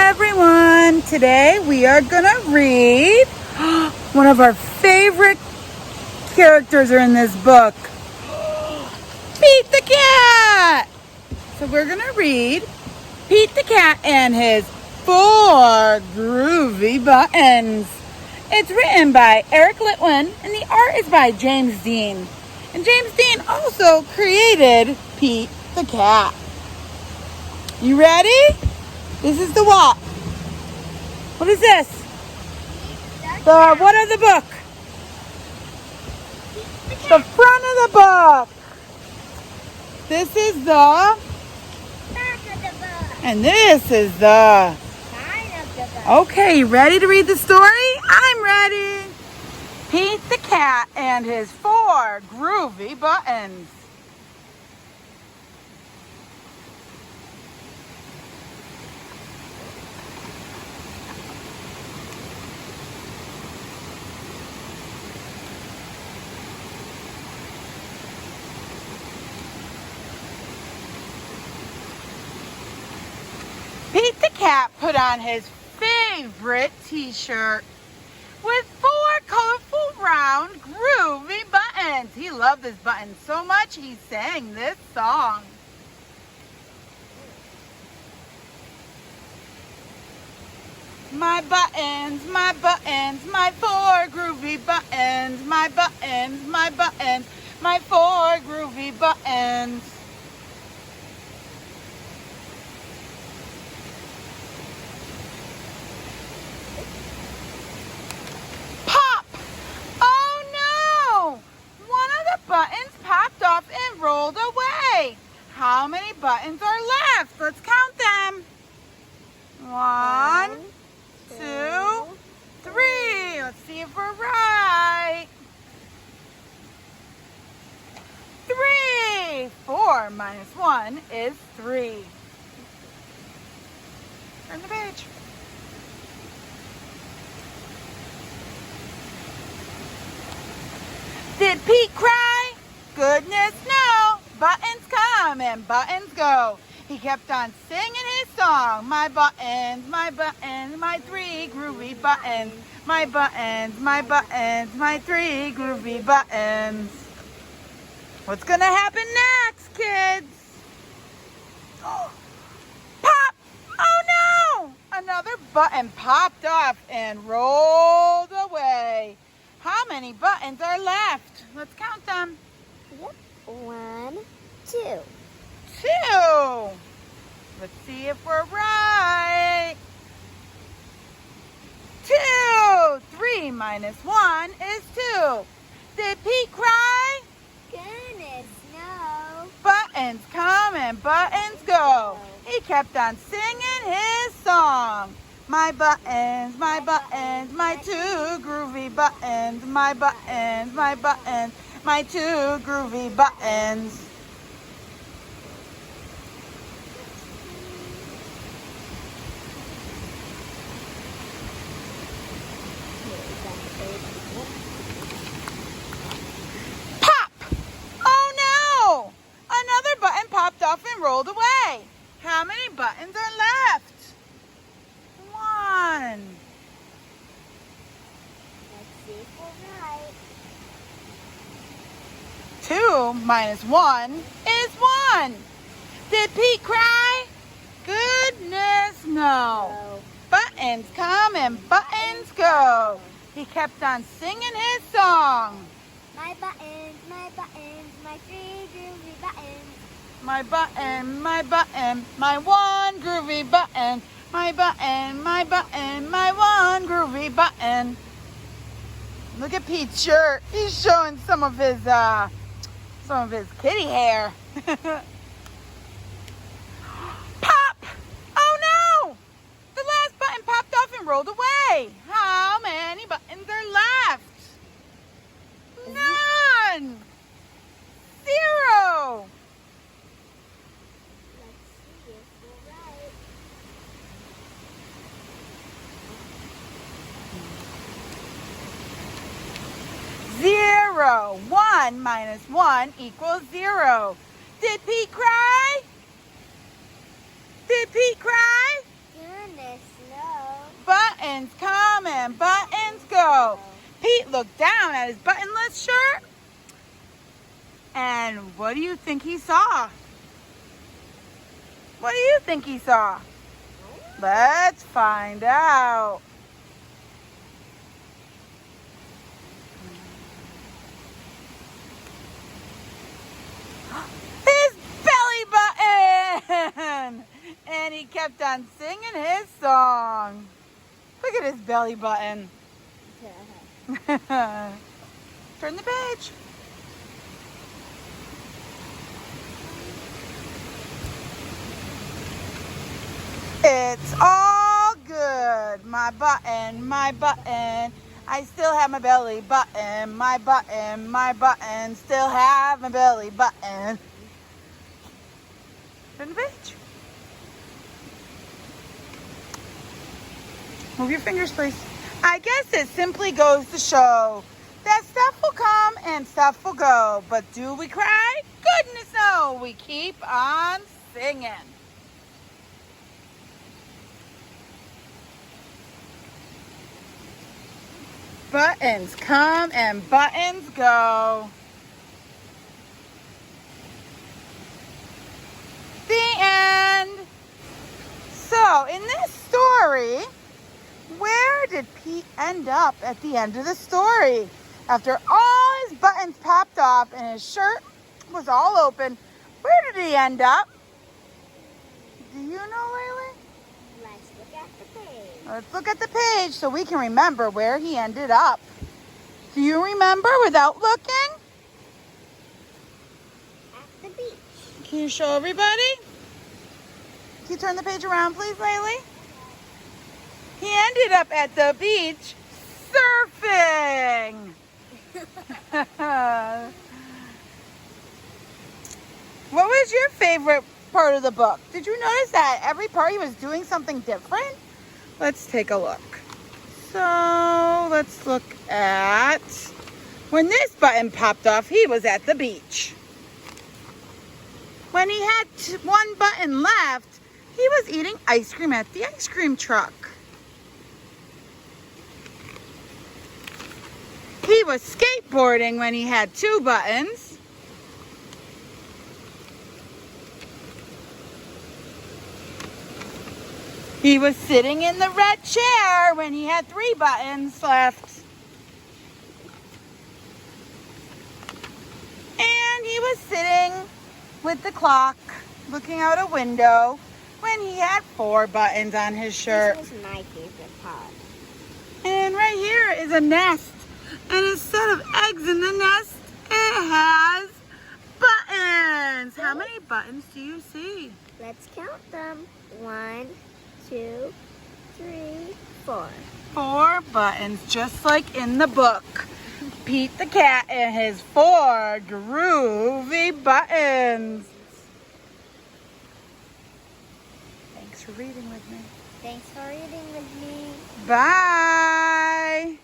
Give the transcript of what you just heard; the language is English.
everyone. Today we are gonna read one of our favorite characters are in this book, Pete the Cat. So we're gonna read Pete the Cat and his 4 groovy buttons. It's written by Eric Litwin and the art is by James Dean. And James Dean also created Pete the Cat. You ready? This is the what? What is this? The what of the book? The front of the book. This is the back of the book. And this is the Side of the book. Okay, you ready to read the story? I'm ready. Pete the Cat and his 4 groovy buttons. Pete the Cat put on his favorite t-shirt with 4 colorful round groovy buttons. He loved this button so much he sang this song. My buttons, my 4 groovy buttons, my 4 groovy buttons. Buttons popped off and rolled away. How many buttons are left? Let's count them. 1, 2, 3. Let's see if we're right. 3. 4 minus 1 is 3. Turn the page. Did Pete cry? Goodness no. Buttons come and buttons go. He kept on singing his song. My 3 groovy buttons. My 3 groovy buttons. What's gonna happen next, kids? Pop! Oh no! Another button popped off and rolled away. How many buttons are left? Let's count them. Yep. 1, 2. 2. Let's see if we're right. 2. 3 minus 1 is 2. Did Pete cry? Goodness, no. Buttons come and buttons go. He kept on singing his song. My 2 groovy buttons, my 2 groovy buttons. Pop! Oh no! Another button popped off and rolled away. How many buttons are left? 1. Let's see if we're right. 2 minus 1 is 1. Did Pete cry? Goodness no. No. Buttons come and buttons go. He kept on singing his song. My 3 groovy buttons. My 1 groovy button. My 1 groovy button. Look at Pete's shirt. He's showing some of his kitty hair. Pop! Oh no! The last button popped off and rolled away. How many buttons are left? None. 0. Let's see if we're right. 0. 1 minus 1 equals 0. Did Pete cry? Did Pete cry? Goodness, Buttons come and buttons go. Pete looked down at his buttonless shirt. And what do you think he saw? What do you think he saw? Let's find out. His belly button! And he kept on singing his song. Look at his belly button. Turn the page. It's all good. My button, my button. I still have my belly button. My button, my button. Still have my belly button. Turn the page. Move your fingers, please. I guess it simply goes to show that stuff will come and stuff will go. But do we cry? Goodness no. We keep on singing. Buttons come and buttons go. The end. So, in this story, where did Pete end up at the end of the story? After all his buttons popped off and his shirt was all open, where did he end up? Do you know, Laylee? Let's look at the page. Let's look at the page so we can remember where he ended up. Do you remember without looking? At the beach. Can you show everybody? Can you turn the page around, please, Laylee? He ended up at the beach surfing. What was your favorite part of the book? Did you notice that every part he was doing something different? Let's take a look. So let's look at when this button popped off, he was at the beach. When he had one button left, he was eating ice cream at the ice cream truck. He was skateboarding when he had two buttons. He was sitting in the red chair when he had three buttons left. And he was sitting with the clock, looking out a window when he had four buttons on his shirt. This was my favorite part. And right here is a nest. And instead of eggs in the nest, it has buttons. How many buttons do you see? Let's count them. 1, 2, 3, 4. 4 buttons, just like in the book. Pete the cat and his 4 groovy buttons. Thanks for reading with me. Thanks for reading with me. Bye.